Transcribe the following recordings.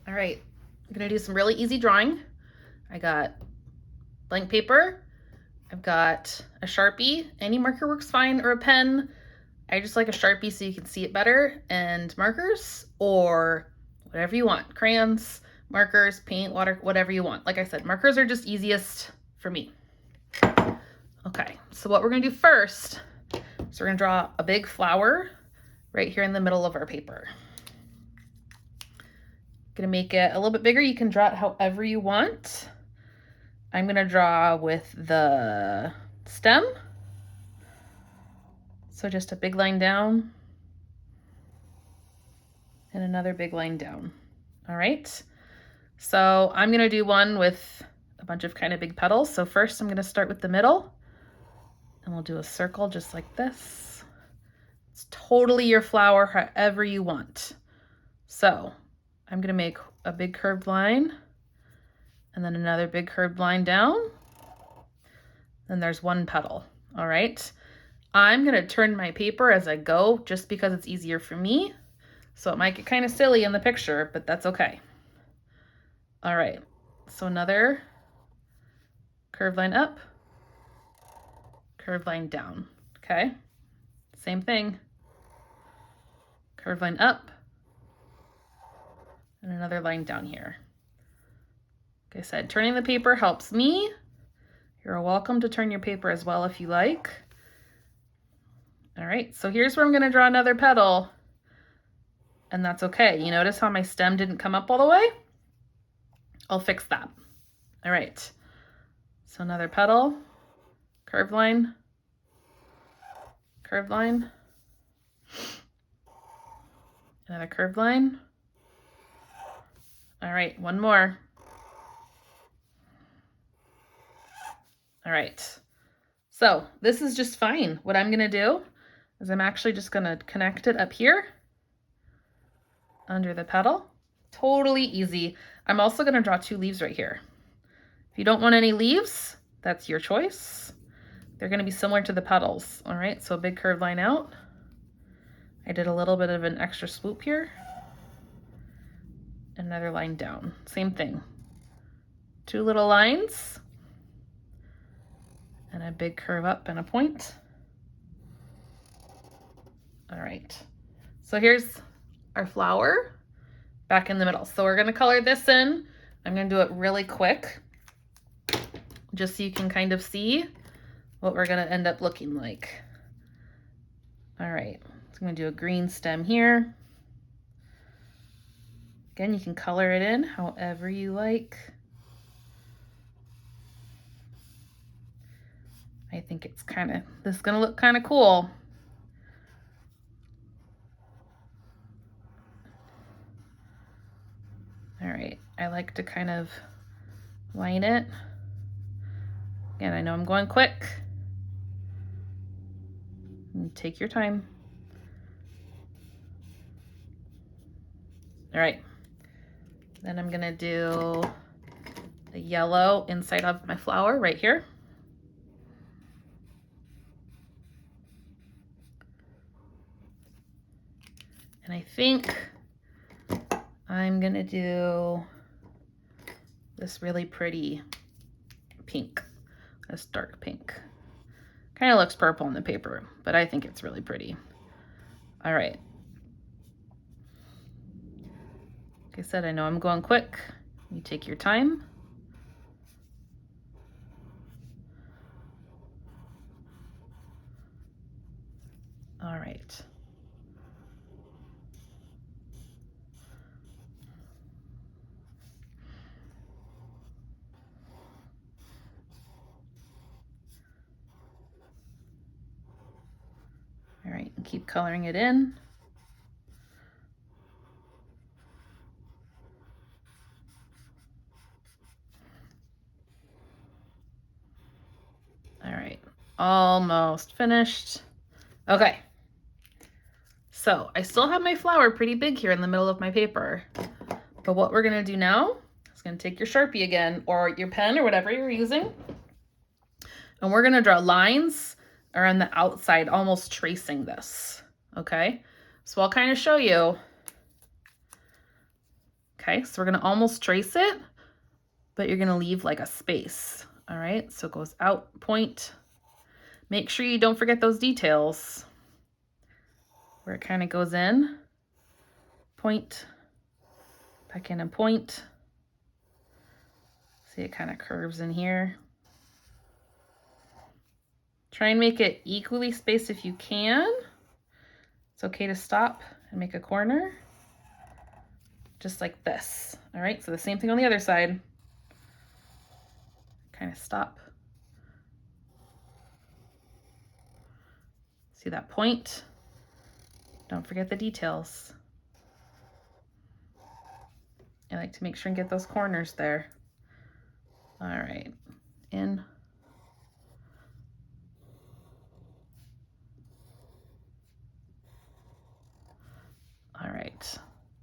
All right, I'm gonna do some really easy drawing. I got blank paper, I've got a Sharpie, any marker works fine, or a pen. I just like a Sharpie so you can see it better, and markers, or whatever you want. Crayons, markers, paint, water, whatever you want. Like I said, markers are just easiest for me. Okay, so what we're gonna do first is we're gonna draw a big flower right here in the middle of our paper. Gonna make it a little bit bigger. You can draw it however you want. I'm gonna draw with the stem. So just a big line down and another big line down. All right. So I'm gonna do one with a bunch of kind of big petals. So first I'm gonna start with the middle and we'll do a circle just like this. It's totally your flower however you want. So I'm gonna make a big curved line and then another big curved line down. Then there's one petal, all right? I'm gonna turn my paper as I go just because it's easier for me. So it might get kind of silly in the picture, but that's okay. All right, so another curved line up, curved line down, okay? Same thing, curved line up, and another line down here. Like I said, turning the paper helps me. You're welcome to turn your paper as well if you like. All right, so here's where I'm gonna draw another petal, and that's okay. You notice how my stem didn't come up all the way? I'll fix that. All right, so another petal, curved line, another curved line. All right, one more. All right, so this is just fine. What I'm gonna do is I'm actually just gonna connect it up here under the petal. Totally easy. I'm also gonna draw two leaves right here. If you don't want any leaves, that's your choice. They're gonna be similar to the petals, all right? So a big curved line out. I did a little bit of an extra swoop here. Another line down, same thing. Two little lines and a big curve up and a point. All right, so here's our flower back in the middle. So we're gonna color this in. I'm gonna do it really quick, just so you can kind of see what we're gonna end up looking like. All right, so I'm gonna do a green stem here. Again, you can color it in however you like. I think it's this is gonna look kind of cool. All right, I like to kind of line it. Again, I know I'm going quick. And take your time. All right, then I'm gonna do the yellow inside of my flower right here. And I think I'm gonna do this really pretty pink, this dark pink. Kind of looks purple on the paper, but I think it's really pretty. All right. Like I said, I know I'm going quick. You take your time. All right. All right, and keep coloring it in. All right, almost finished. Okay, so I still have my flower pretty big here in the middle of my paper, but what we're gonna do now is gonna take your Sharpie again, or your pen, or whatever you're using, and we're gonna draw lines around the outside, almost tracing this, okay? So I'll kind of show you. Okay, so we're gonna almost trace it, but you're gonna leave like a space. All right, so it goes out, point. Make sure you don't forget those details where it kind of goes in, point, back in and point. See, it kind of curves in here. Try and make it equally spaced if you can. It's okay to stop and make a corner, just like this. All right, so the same thing on the other side. Kind of stop. See that point? Don't forget the details. I like to make sure and get those corners there. All right, in. All right.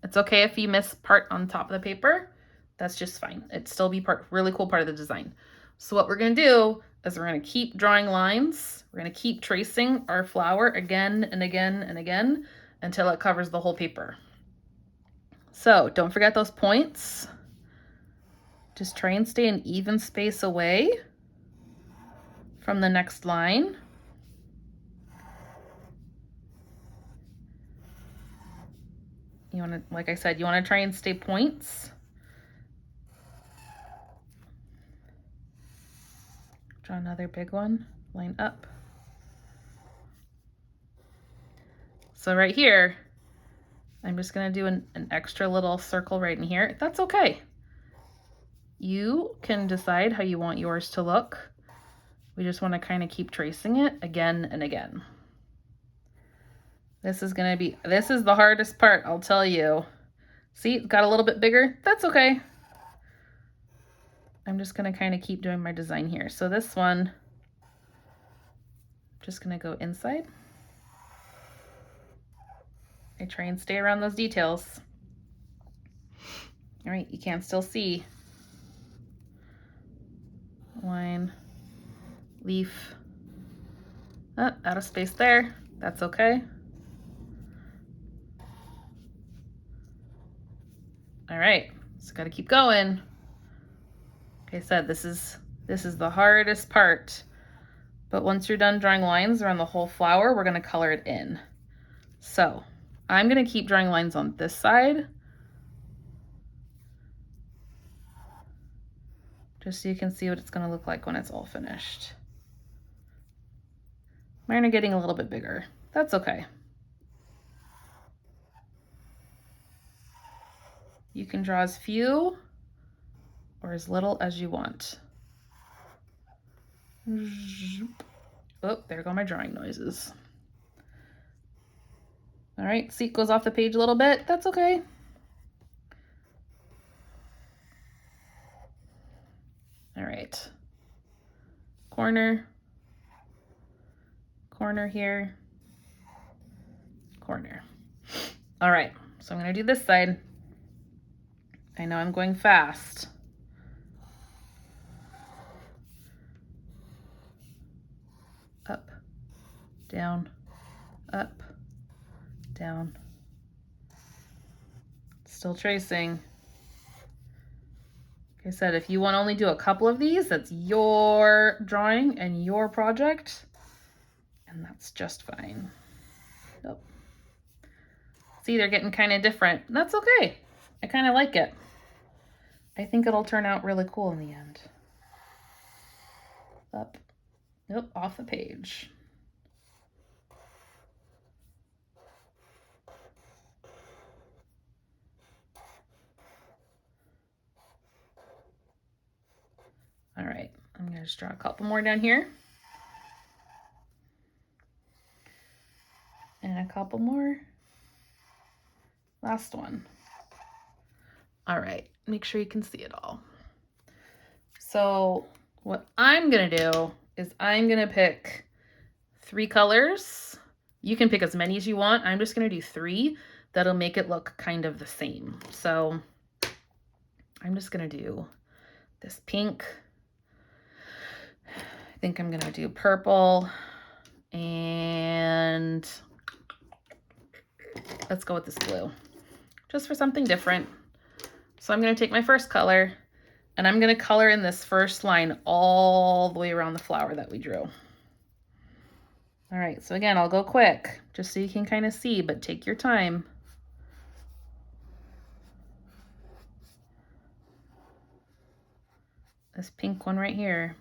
It's okay if you miss part on top of the paper. That's just fine. It'd still be really cool part of the design. So what we're gonna do is we're gonna keep drawing lines. We're gonna keep tracing our flower again and again and again until it covers the whole paper. So don't forget those points. Just try and stay an even space away from the next line. You wanna, like I said, you wanna try and stay points. Draw another big one, line up. So right here, I'm just gonna do an extra little circle right in here. That's okay. You can decide how you want yours to look. We just wanna kind of keep tracing it again and again. This is the hardest part, I'll tell you. See, it got a little bit bigger. That's okay. I'm just gonna kind of keep doing my design here. So this one, just gonna go inside. I try and stay around those details. All right, you can still see. Line, leaf, out of space there. That's okay. All right, so gotta keep going. Like I said, this is the hardest part. But once you're done drawing lines around the whole flower, we're gonna color it in. So I'm gonna keep drawing lines on this side, just so you can see what it's gonna look like when it's all finished. Mine are getting a little bit bigger. That's okay. You can draw as few or as little as you want. Oh, there go my drawing noises. All right, see, it goes off the page a little bit. That's okay. All right. Corner, corner here, corner. All right, so I'm gonna do this side. I know I'm going fast. Up, down, up, down. Still tracing. Like I said, if you want to only do a couple of these, that's your drawing and your project, and that's just fine. Oh. See, they're getting kind of different. That's okay. I kind of like it. I think it'll turn out really cool in the end. Up. Nope, off the page. All right, I'm gonna just draw a couple more down here. And a couple more. Last one. All right, make sure you can see it all. So what I'm gonna do is I'm gonna pick 3 colors. You can pick as many as you want. I'm just gonna do 3. That'll make it look kind of the same. So I'm just gonna do this pink. I think I'm gonna do purple, and let's go with this blue, just for something different. So I'm going to take my first color and I'm going to color in this first line all the way around the flower that we drew. All right, so again, I'll go quick just so you can kind of see, but take your time. This pink one right here.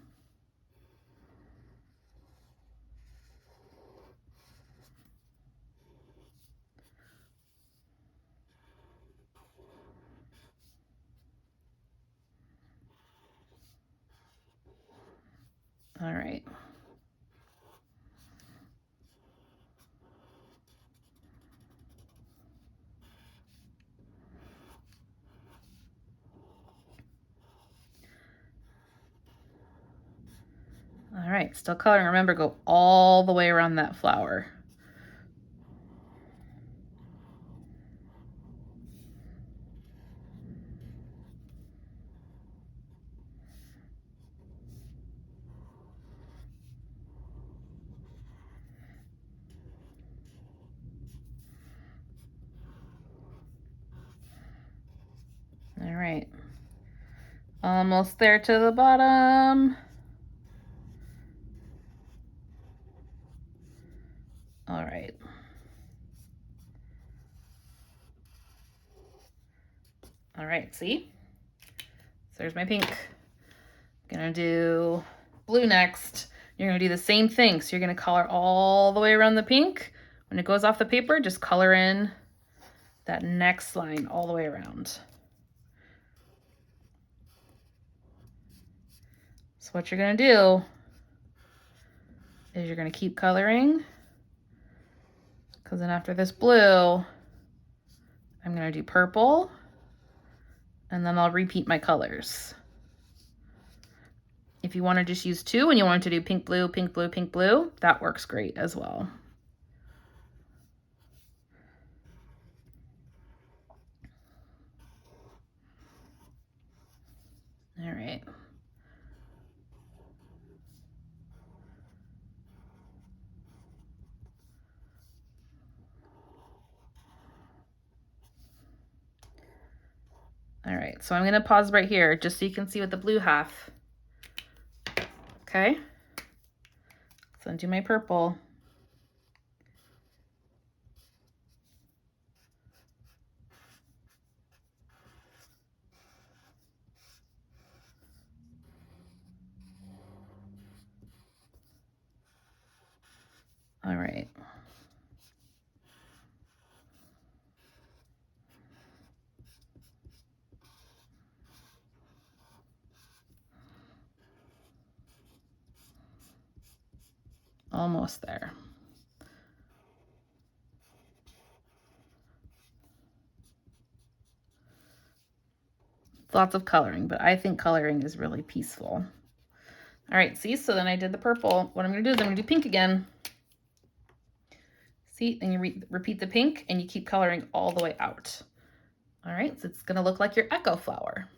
All right. All right, still coloring. Remember, go all the way around that flower. All right, almost there to the bottom. All right. All right, see? So there's my pink. Gonna do blue next. You're gonna do the same thing. So you're gonna color all the way around the pink. When it goes off the paper, just color in that next line all the way around. So what you're gonna do is you're gonna keep coloring, because then after this blue, I'm gonna do purple, and then I'll repeat my colors. If you wanna just use two and you want to do pink, blue, pink, blue, pink, blue, that works great as well. All right. All right, so I'm gonna pause right here just so you can see what the blue half. Okay, so do my purple. All right. Almost there. Lots of coloring, but I think coloring is really peaceful. All right, see, so then I did the purple. What I'm gonna do is I'm gonna do pink again. See, and you repeat the pink and you keep coloring all the way out. All right, so it's gonna look like your echo flower.